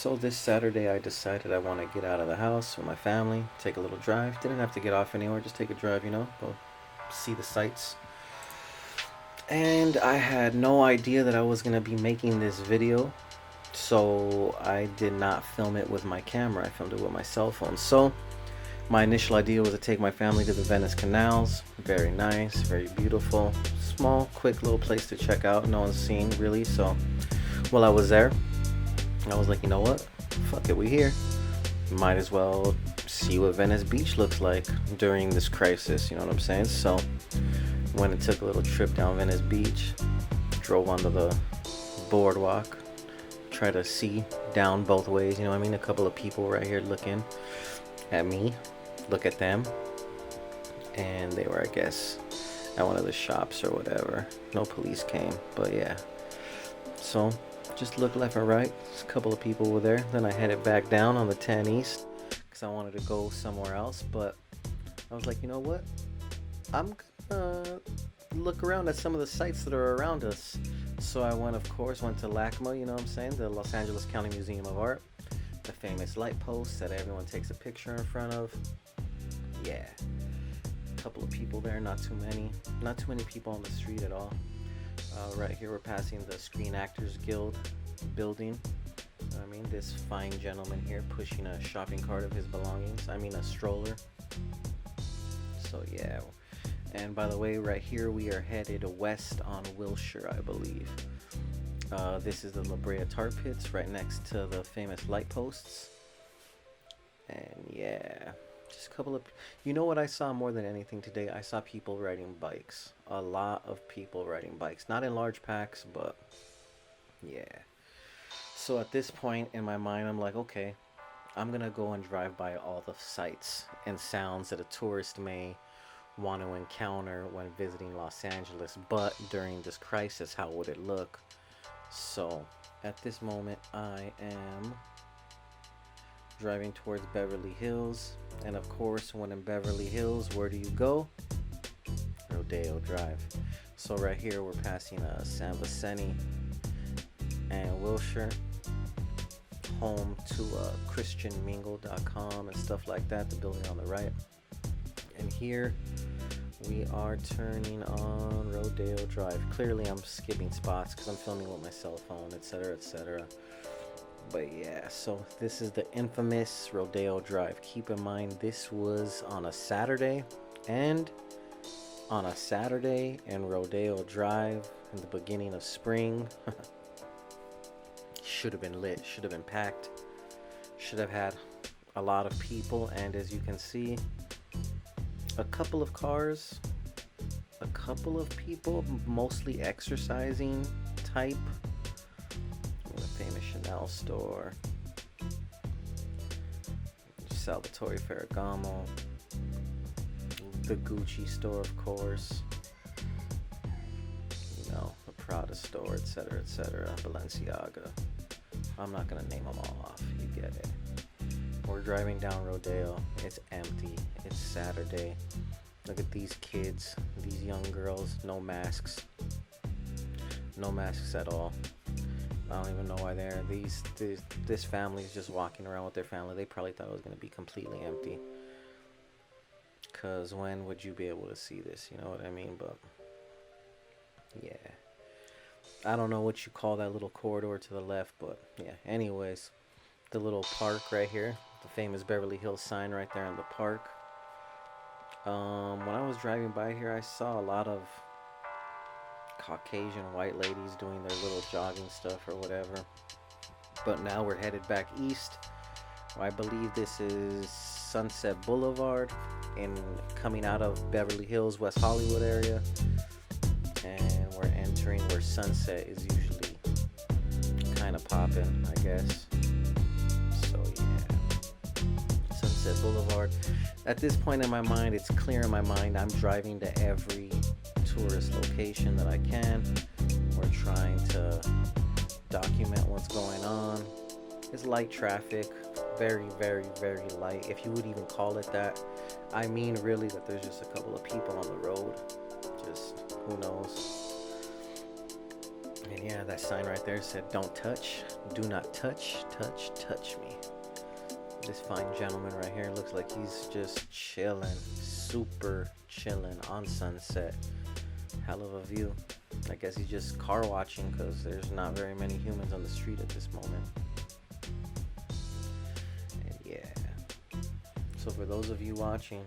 So this Saturday I decided I want to get out of the house with my family, take a little drive. Didn't have to get off anywhere, just take a drive, go see the sights. And I had no idea that I was going to be making this video, so I did not film it with my camera. I filmed it with my cell phone. So my initial idea was to take my family to the Venice Canals. Very nice, very beautiful, small, quick little place to check out. No one's seen really. So while I was there, I was like, you know what? Fuck it, we here. Might as well see what Venice Beach looks like during this crisis. You know what I'm saying? So went and took a little trip down Venice Beach. Drove onto the boardwalk. Try to see down both ways. You know what I mean? A couple of people right here looking at me. Look at them. And they were, I guess, at one of the shops or whatever. No police came, but yeah. So just look left and right. A couple of people were there. Then I headed back down on the 10 East because I wanted to go somewhere else. But I was like, you know what? I'm gonna look around at some of the sites that are around us. So I went to LACMA, you know what I'm saying? The Los Angeles County Museum of Art. The famous light post that everyone takes a picture in front of. Yeah. A couple of people there, not too many. Not too many people on the street at all. Right here we're passing the Screen Actors Guild building. I mean, this fine gentleman here pushing a shopping cart of his belongings. I mean, a stroller. So yeah. And by the way, right here we are headed west on Wilshire, I believe. This is the La Brea Tar Pits right next to the famous light posts. And yeah, just a couple of... You know what I saw more than anything today? I saw people riding bikes. A lot of people riding bikes. Not in large packs, but yeah. So at this point in my mind, I'm like, okay, I'm going to go and drive by all the sights and sounds that a tourist may want to encounter when visiting Los Angeles. But during this crisis, how would it look? So at this moment, I am driving towards Beverly Hills. And of course, when in Beverly Hills, where do you go? Rodeo Drive. So right here, we're passing San Vicente and Wilshire, home to ChristianMingle.com and stuff like that, the building on the right. And here we are turning on Rodeo Drive. Clearly I'm skipping spots because I'm filming with my cell phone, etc, etc. But yeah, so this is the infamous Rodeo Drive. Keep in mind, this was on a Saturday, and on a Saturday in Rodeo Drive in the beginning of spring. Should have been lit, should have been packed, should have had a lot of people. And as you can see, a couple of cars, a couple of people, mostly exercising type. The famous Chanel store, Salvatore Ferragamo, the Gucci store, of course, the Prada store, etc, etc, Balenciaga. I'm not gonna name them all off, you get it. We're driving down Rodeo. It's empty. It's Saturday. Look at these kids, these young girls, no masks. No masks at all. I don't even know why they're this family is just walking around with their family. They probably thought it was going to be completely empty. Because when would you be able to see this? You know what I mean? But yeah. I don't know what you call that little corridor to the left, but yeah. Anyways, the little park right here. The famous Beverly Hills sign right there in the park. When I was driving by here, I saw a lot of Caucasian white ladies doing their little jogging stuff or whatever. But now we're headed back east. I believe this is Sunset Boulevard coming out of Beverly Hills, West Hollywood area. And we're entering where sunset is usually kind of popping, I guess. So yeah, Sunset Boulevard. At this point in my mind, it's clear in my mind, I'm driving to every tourist location that I can. We're trying to document what's going on. It's light traffic, very, very, very light, if you would even call it that. I mean, really, that there's just a couple of people on the road. Just, who knows? And yeah, that sign right there said, "Don't touch, do not touch, touch me." This fine gentleman right here looks like he's just chilling, super chilling on Sunset. Hell of a view. I guess he's just car watching because there's not very many humans on the street at this moment. And yeah. So for those of you watching,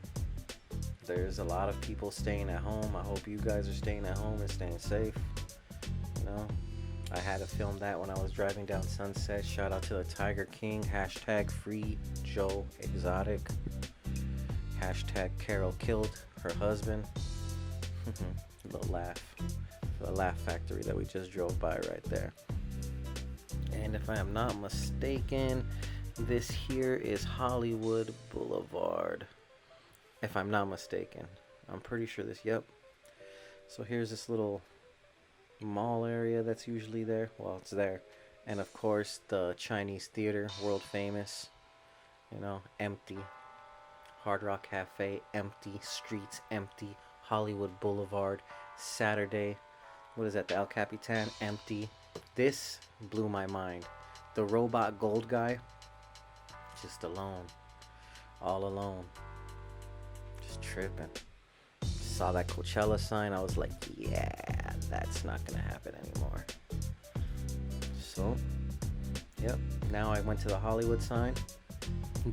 there's a lot of people staying at home. I hope you guys are staying at home and staying safe. You know, I had to film that when I was driving down Sunset. Shout out to the Tiger King. Hashtag free Joe Exotic. Hashtag Carol killed her husband. Little laugh. The Laugh Factory that we just drove by right there. And if I am not mistaken, this here is Hollywood Boulevard. If I'm not mistaken. I'm pretty sure this, yep. So here's this little mall area that's usually there. Well, it's there. And of course, the Chinese theater, world famous. You know, empty. Hard Rock Cafe, empty. Streets, empty. Hollywood Boulevard, Saturday. What is that, the El Capitan? Empty. This blew my mind. The robot gold guy, just alone. All alone. Just tripping. Saw that Coachella sign. I was like, yeah, that's not gonna happen anymore. So, yep. Now I went to the Hollywood sign.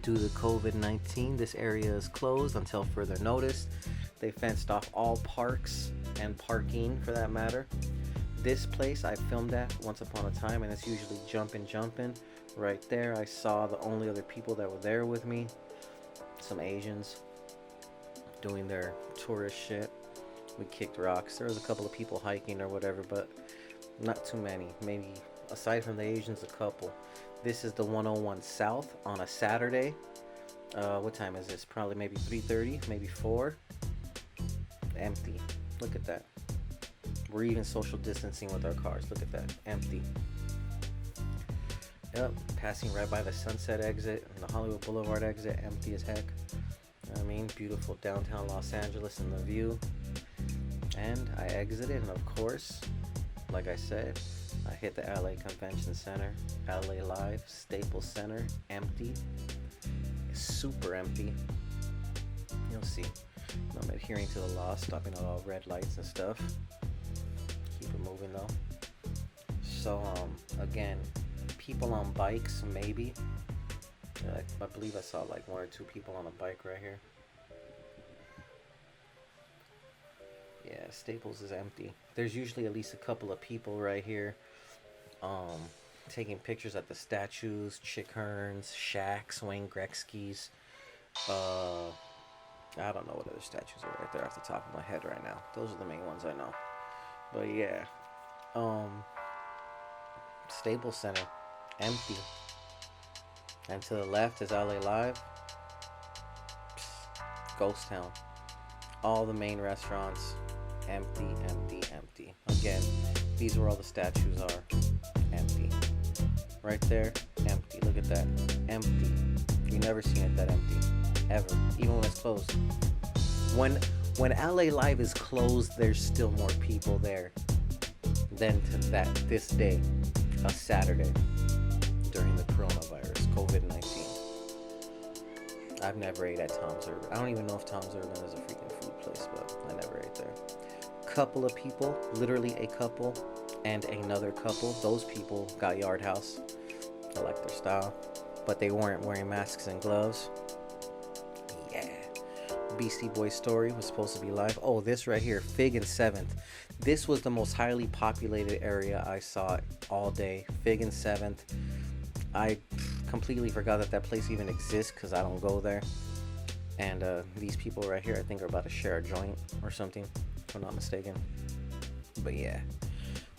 Due to COVID-19, this area is closed until further notice. They fenced off all parks and parking for that matter. This place I filmed at once upon a time, and it's usually jumping. Right there, I saw the only other people that were there with me. Some Asians doing their tourist shit. We kicked rocks. There was a couple of people hiking or whatever, but not too many. Maybe, aside from the Asians, a couple. This is the 101 South on a Saturday. What time is this? Probably maybe 3:30, maybe 4. Empty. Look at that. We're even social distancing with our cars. Look at that. Empty. Yep. Passing right by the Sunset exit and the Hollywood Boulevard exit. Empty as heck. You know what I mean? Beautiful downtown Los Angeles and the view. And I exited, and of course, like I said, I hit the LA Convention Center, LA Live, Staples Center, empty. Super empty. You'll see. I'm adhering to the law, stopping at all red lights and stuff. Keep it moving though. So, again, people on bikes, maybe. I believe I saw like 1 or 2 people on a bike right here. Yeah, Staples is empty. There's usually at least a couple of people right here taking pictures at the statues, Chick Hearns, Shaq's, Wayne Gretzky's. I don't know what other statues are right there off the top of my head right now. Those are the main ones I know. But yeah. Staples Center, empty. And to the left is LA Live. Ghost Town. All the main restaurants, empty. Again, these are where all the statues are. Empty. Right there, empty. Look at that. Empty. You've never seen it that empty. Ever. Even when it's closed. When LA Live is closed, there's still more people there than this day, a Saturday, during the coronavirus, COVID-19. I've never ate at Tom's Urban. I don't even know if Tom's Urban is a freaking food place, but I never ate there. Couple of people, literally a couple, and another couple. Those people got Yard House. I like their style, but they weren't wearing masks and gloves. Yeah. Beastie Boys Story was supposed to be live. Oh, this right here, Fig and 7th. This was the most highly populated area I saw all day. Fig and 7th. I completely forgot that place even exists because I don't go there. And these people right here, I think, are about to share a joint or something, if I'm not mistaken. But yeah.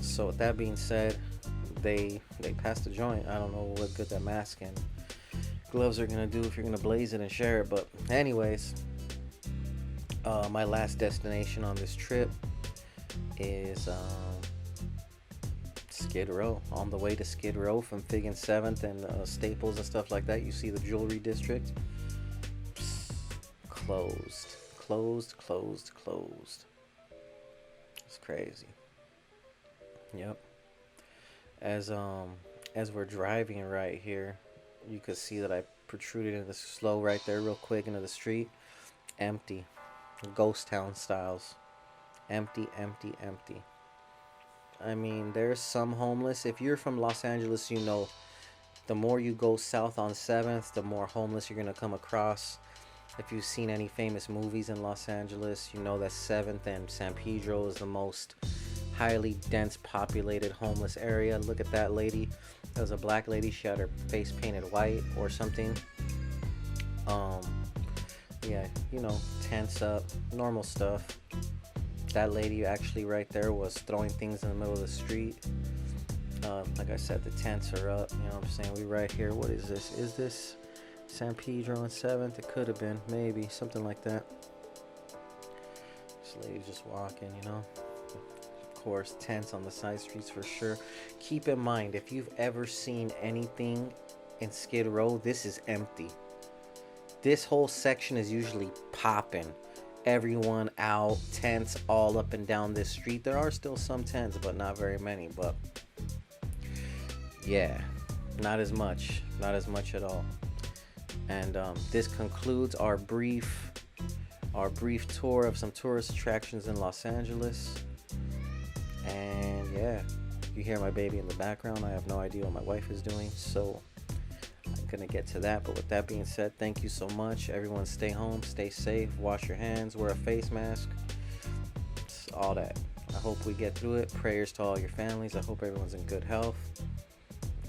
So with that being said, they passed the joint. I don't know what good that mask and gloves are gonna do if you're gonna blaze it and share it. But anyways, my last destination on this trip is Skid Row. On the way to Skid Row from Fig and 7th and Staples and stuff like that, you see the jewelry district. Closed. It's crazy. Yep. As as we're driving right here, you could see that I protruded in the slow right there real quick into the street. Empty. Ghost town styles. Empty, empty, empty. I mean, there's some homeless. If you're from Los Angeles, you know the more you go south on 7th, the more homeless you're going to come across. If you've seen any famous movies in Los Angeles, you know that 7th and San Pedro is the most highly dense populated homeless area. Look at that lady. That was a black lady. She had her face painted white or something. Um, yeah, you know, tents up, normal stuff. That lady actually right there was throwing things in the middle of the street. Like I said, the tents are up. You know what I'm saying? We right here. What is this? Is this San Pedro and 7th? It could have been. Maybe. Something like that. This lady's just walking, you know. Of course, tents on the side streets for sure. Keep in mind, if you've ever seen anything in Skid Row, this is empty. This whole section is usually popping. Everyone out, tents all up and down this street. There are still some tents, but not very many. But yeah, not as much at all. And this concludes our brief tour of some tourist attractions in Los Angeles. And yeah, you hear my baby in the background. I have no idea what my wife is doing, so I'm gonna get to that. But with that being said, thank you so much. Everyone stay home, stay safe, wash your hands, wear a face mask. It's all that. I hope we get through it. Prayers to all your families. I hope everyone's in good health.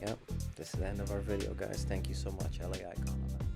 Yep, this is the end of our video, guys. Thank you so much. LA Eyekon.